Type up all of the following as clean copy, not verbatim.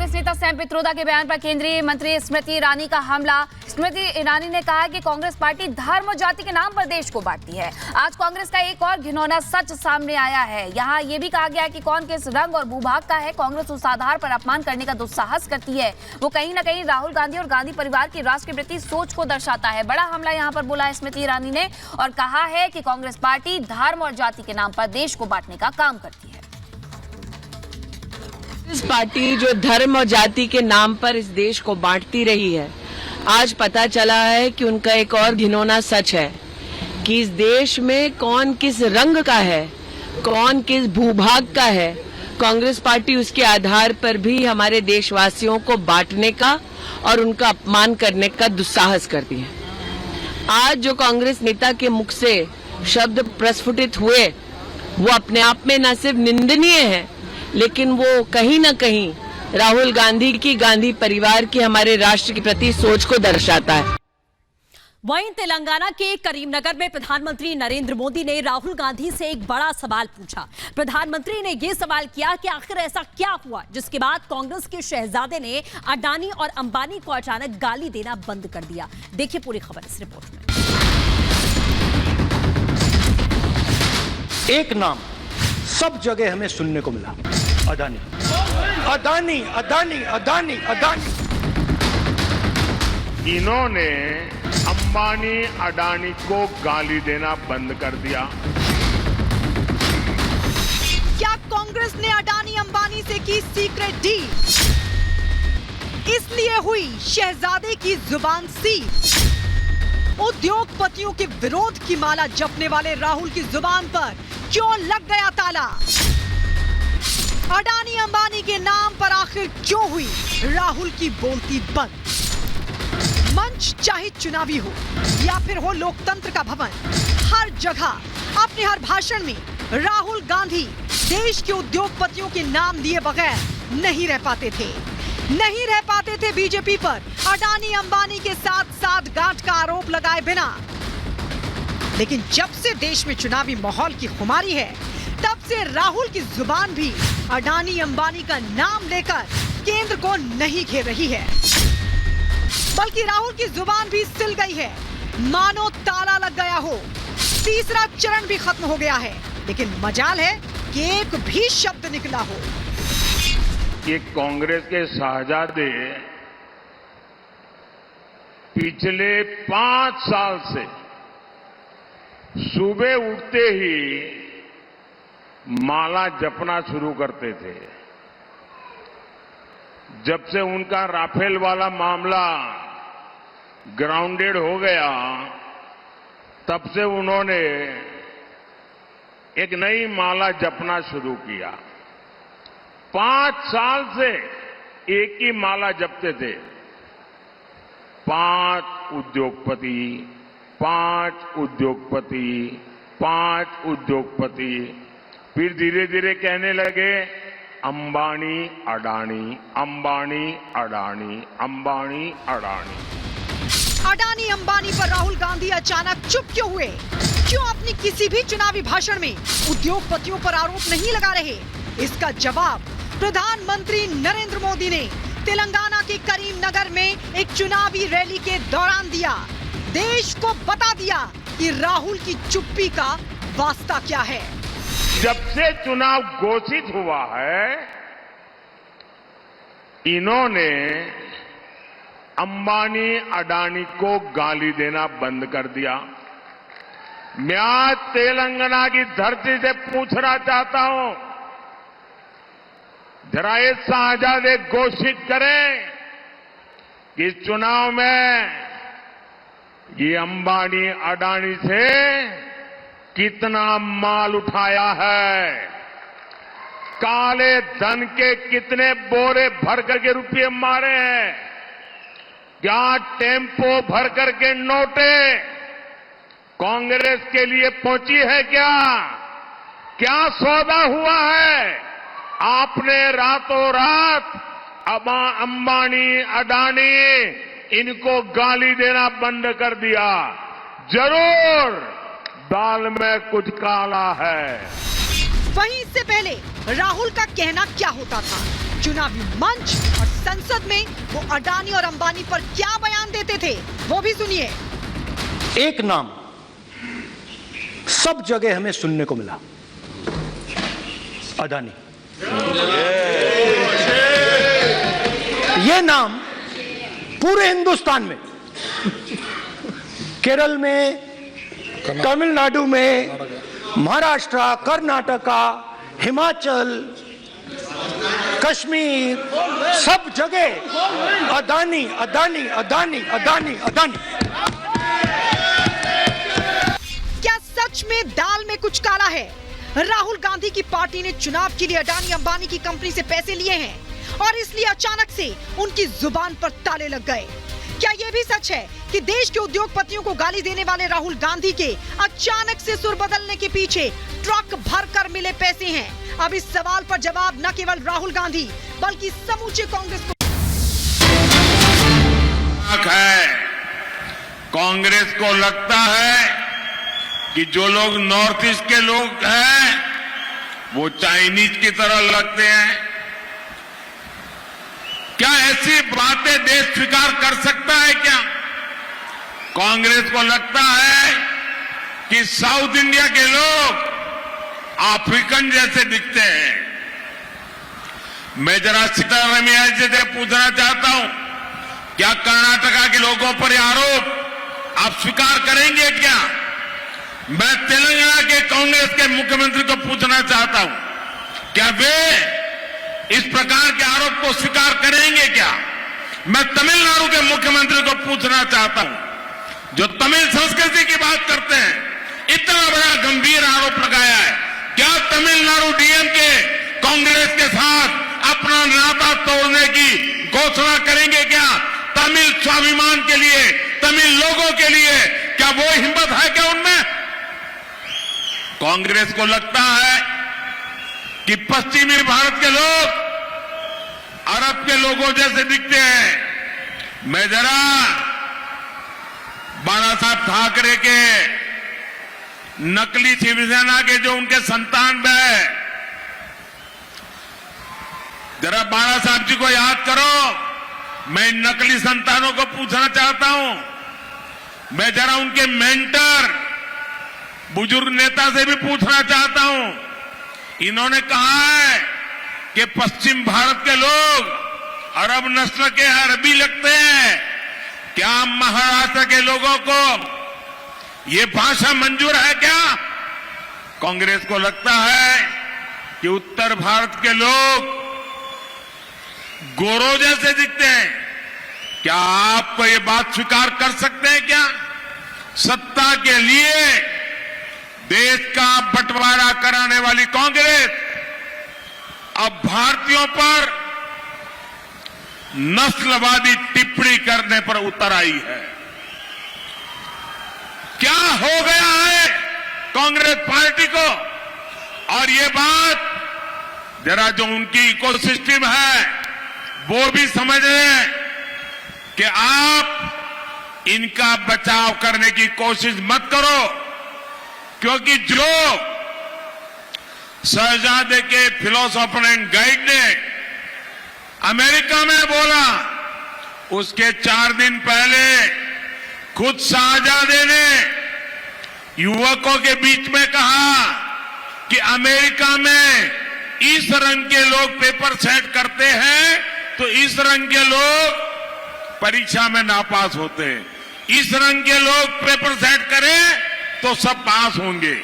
कांग्रेस नेता सैम पित्रोदा के बयान पर केंद्रीय मंत्री स्मृति ईरानी का हमला। स्मृति ईरानी ने कहा कि कांग्रेस पार्टी धर्म और जाति के नाम पर देश को बांटती है। आज कांग्रेस का एक और घिनौना सच सामने आया है। यहाँ ये भी कहा गया है कि कौन किस रंग और भूभाग का है। कांग्रेस उस आधार पर अपमान करने का दुस्साहस करती है। वो कहीं न कहीं राहुल गांधी और गांधी परिवार की राष्ट्र के प्रति सोच को दर्शाता है। बड़ा हमला यहाँ पर बोला है स्मृति ईरानी ने और कहा है कि कांग्रेस पार्टी धर्म और जाति के नाम पर देश को बांटने का काम करती है। इस पार्टी जो धर्म और जाति के नाम पर इस देश को बांटती रही है, आज पता चला है कि उनका एक और घिनौना सच है कि इस देश में कौन किस रंग का है, कौन किस भूभाग का है। कांग्रेस पार्टी उसके आधार पर भी हमारे देशवासियों को बांटने का और उनका अपमान करने का दुस्साहस करती है। आज जो कांग्रेस नेता के मुख से शब्द प्रस्फुटित हुए वो अपने आप में न सिर्फ निंदनीय है, लेकिन वो कहीं न कहीं राहुल गांधी की, गांधी परिवार की, हमारे राष्ट्र के प्रति सोच को दर्शाता है। वहीं तेलंगाना के करीमनगर में प्रधानमंत्री नरेंद्र मोदी ने राहुल गांधी से एक बड़ा सवाल पूछा। प्रधानमंत्री ने यह सवाल किया कि आखिर ऐसा क्या हुआ जिसके बाद कांग्रेस के शहजादे ने अडानी और अंबानी को अचानक गाली देना बंद कर दिया। देखिए पूरी खबर इस रिपोर्ट में। एक नाम सब जगह हमें सुनने को मिला, अडानी अडानी अडानी अडानी अडानी। इन्होंने अंबानी अडानी को गाली देना बंद कर दिया। क्या कांग्रेस ने अडानी अंबानी से की सीक्रेट डील, इसलिए हुई शहजादे की जुबान सील। उद्योगपतियों के विरोध की माला जपने वाले राहुल की जुबान पर क्यों लग गया ताला? अडानी अंबानी के नाम पर आखिर क्यों हुई राहुल की बोलती बंद? मंच चाहे चुनावी हो या फिर हो लोकतंत्र का भवन, हर जगह अपने हर भाषण में राहुल गांधी देश के उद्योगपतियों के नाम दिए बगैर नहीं रह पाते थे बीजेपी पर अडानी अंबानी के साथ साथ गांठ का आरोप लगाए बिना। लेकिन जब से देश में चुनावी माहौल की खुमारी है, तब से राहुल की जुबान भी अडानी अंबानी का नाम लेकर केंद्र को नहीं घेर रही है, बल्कि राहुल की जुबान भी सिल गई है, मानो ताला लग गया हो। तीसरा चरण भी खत्म हो गया है, लेकिन मजाल है कि एक भी शब्द निकला हो। ये कांग्रेस के शहजादे पिछले 5 साल से सुबह उठते ही माला जपना शुरू करते थे। जब से उनका राफेल वाला मामला ग्राउंडेड हो गया, तब से उन्होंने एक नई माला जपना शुरू किया। 5 साल से एक ही माला जपते थे, 5 उद्योगपति, 5 उद्योगपति, 5 उद्योगपति। फिर धीरे धीरे कहने लगे अंबानी अडानी, अंबानी अडानी, अंबानी अडानी। अडानी अंबानी पर राहुल गांधी अचानक चुप क्यों हुए? क्यों अपनी किसी भी चुनावी भाषण में उद्योगपतियों पर आरोप नहीं लगा रहे? इसका जवाब प्रधानमंत्री नरेंद्र मोदी ने तेलंगाना के करीमनगर में एक चुनावी रैली के दौरान दिया। देश को बता दिया कि राहुल की चुप्पी का वास्ता क्या है। जब से चुनाव घोषित हुआ है, इन्होंने अंबानी अडानी को गाली देना बंद कर दिया। मैं आज तेलंगाना की धरती से पूछना चाहता हूं, जरा ये शहजादे घोषित करें कि इस चुनाव में ये अंबानी अडानी से कितना माल उठाया है, काले धन के कितने बोरे भर करके रुपये मारे हैं, क्या टेम्पो भर करके नोटे कांग्रेस के लिए पहुंची है? क्या सौदा हुआ है? आपने रातों रात अंबानी अडानी इनको गाली देना बंद कर दिया। जरूर दाल में कुछ काला है। वहीं इससे पहले राहुल का कहना क्या होता था? चुनावी मंच और संसद में वो अडानी और अंबानी पर क्या बयान देते थे, वो भी सुनिए। एक नाम सब जगह हमें सुनने को मिला, अडानी। ये नाम पूरे हिंदुस्तान में, केरल में, तमिलनाडु में, महाराष्ट्र, कर्नाटका, हिमाचल, कश्मीर, सब जगह अडानी अडानी अडानी अडानी अडानी। क्या सच में दाल में कुछ काला है? राहुल गांधी की पार्टी ने चुनाव के लिए अडानी अंबानी की कंपनी से पैसे लिए हैं और इसलिए अचानक से उनकी जुबान पर ताले लग गए। क्या यह भी सच है कि देश के उद्योगपतियों को गाली देने वाले राहुल गांधी के अचानक से सुर बदलने के पीछे ट्रक भरकर मिले पैसे हैं? अब इस सवाल पर जवाब न केवल राहुल गांधी बल्कि समूचे कांग्रेस को है। कांग्रेस को लगता है कि जो लोग नॉर्थ ईस्ट के लोग हैं वो चाइनीज की तरह लगते हैं। क्या ऐसी बातें देश स्वीकार कर सकता है क्या? कांग्रेस को लगता है कि साउथ इंडिया के लोग अफ्रीकन जैसे दिखते हैं। मैं जरा सीतारमैया जी से पूछना चाहता हूं, क्या कर्नाटका के लोगों पर आरोप आप स्वीकार करेंगे क्या? मैं तेलंगाना के कांग्रेस के मुख्यमंत्री को पूछना चाहता हूं, क्या वे इस प्रकार के आरोप को स्वीकार करेंगे क्या? मैं तमिलनाडु के मुख्यमंत्री को पूछना चाहता हूं, जो तमिल संस्कृति की बात करते हैं, इतना बड़ा गंभीर आरोप लगाया है, क्या तमिलनाडु डीएमके कांग्रेस के साथ अपना नाता तोड़ने की घोषणा करेंगे क्या? तमिल स्वाभिमान के लिए, तमिल लोगों के लिए क्या वो हिम्मत है क्या उनमें? कांग्रेस को लगता है कि पश्चिमी भारत के लोग अरब के लोगों जैसे दिखते हैं। मैं जरा बाला साहब ठाकरे के नकली शिवसेना के जो उनके संतान है, जरा बाला साहब जी को याद करो। मैं इन नकली संतानों को पूछना चाहता हूं, मैं जरा उनके मेंटर बुजुर्ग नेता से भी पूछना चाहता हूं। इन्होंने कहा है कि पश्चिम भारत के लोग अरब नस्ल के अरबी लगते हैं। क्या महाराष्ट्र के लोगों को ये भाषा मंजूर है क्या? कांग्रेस को लगता है कि उत्तर भारत के लोग गोरों जैसे दिखते हैं। क्या आपको ये बात स्वीकार कर सकते हैं क्या? सत्ता के लिए देश का बंटवारा कराने वाली कांग्रेस अब भारतीयों पर नस्लवादी टिप्पणी करने पर उतर आई है। क्या हो गया है कांग्रेस पार्टी को? और ये बात जरा जो उनकी इकोसिस्टम है वो भी समझ लें कि आप इनका बचाव करने की कोशिश मत करो, क्योंकि जो शहजादे के फिलोसोफर एंड गाइड ने अमेरिका में बोला, उसके 4 दिन पहले खुद शहजादे ने युवकों के बीच में कहा कि अमेरिका में इस रंग के लोग पेपर सेट करते हैं तो इस रंग के लोग परीक्षा में नापास होते हैं, इस रंग के लोग पेपर सेट करें तो सब पास होंगे।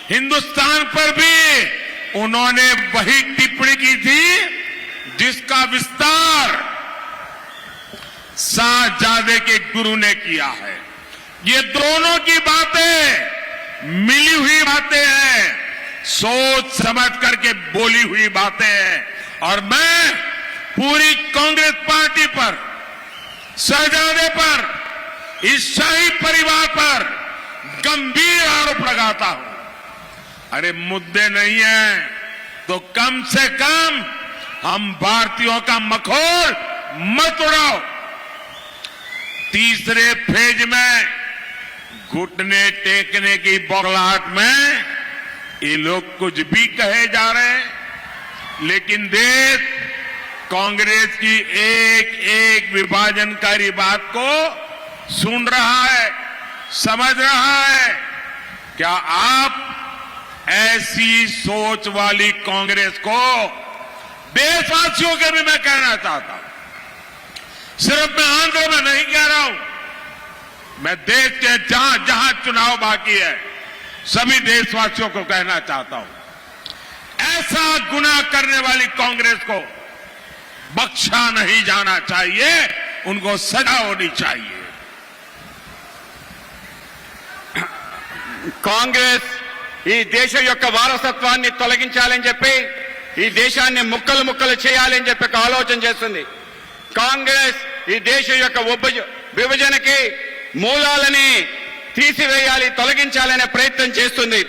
हिंदुस्तान पर भी उन्होंने वही टिप्पणी की थी जिसका विस्तार शाहजादे के गुरु ने किया है। ये दोनों की बातें मिली हुई बातें हैं, सोच समझ करके बोली हुई बातें हैं। और मैं पूरी कांग्रेस पार्टी पर, शहजादे पर, इस शाही परिवार पर गंभीर आरोप लगाता हूं। अरे मुद्दे नहीं है तो कम से कम हम भारतीयों का मखौल मत उड़ाओ। तीसरे फेज में घुटने टेकने की बौखलाहट में ये लोग कुछ भी कहे जा रहे हैं, लेकिन देश कांग्रेस की एक एक विभाजनकारी बात को सुन रहा है, समझ रहा है। क्या आप ऐसी सोच वाली कांग्रेस को, देशवासियों के भी मैं कहना चाहता हूं, सिर्फ मैं आंध्र में नहीं कह रहा हूं, मैं देश के जहां जहां चुनाव बाकी है सभी देशवासियों को कहना चाहता हूं, ऐसा गुनाह करने वाली कांग्रेस को बख्शा नहीं जाना चाहिए, उनको सजा होनी चाहिए। కాంగ్రెస్ ఈ దేశం యొక్క వారసత్వాన్ని తొలగించాలని చెప్పి ఈ దేశాన్ని ముక్కలు ముక్కలు చేయాలని చెప్పి ఒక ఆలోచన చేస్తుంది. కాంగ్రెస్ ఈ దేశం యొక్క విభజనకి మూలాలని తీసివేయాలి, తొలగించాలనే ప్రయత్నం చేస్తుంది.